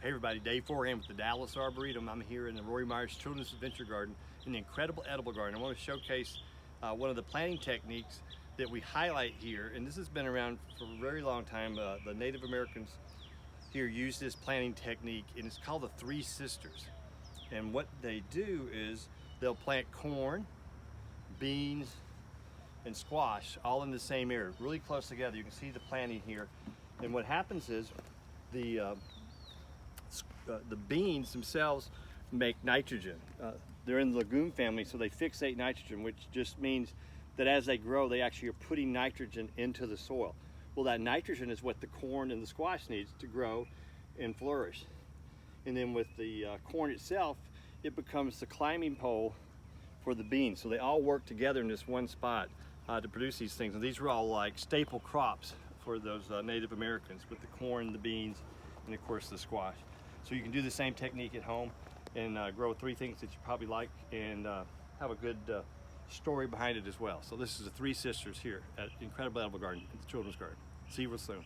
Hey everybody, Dave Forehand with the Dallas Arboretum. I'm here in the Rory Myers Children's Adventure Garden in the incredible edible garden. I want to showcase one of the planting techniques that we highlight here, and this has been around for a very long time. The Native Americans here use this planting technique, and it's called the Three Sisters. And what they do is they'll plant corn, beans, and squash all in the same area, really close together. You can see the planting here. And what happens is the beans themselves make nitrogen. They're in the legume family, so they fixate nitrogen, which just means that as they grow, they actually are putting nitrogen into the soil. Well, that nitrogen is what the corn and the squash needs to grow and flourish. And then with the corn itself, it becomes the climbing pole for the beans. So they all work together in this one spot to produce these things. And these were all like staple crops for those Native Americans, with the corn, the beans, and of course the squash. So you can do the same technique at home and grow three things that you probably like and have a good story behind it as well. So this is the Three Sisters here at Incredible Edible Garden, the Children's Garden. See you real soon.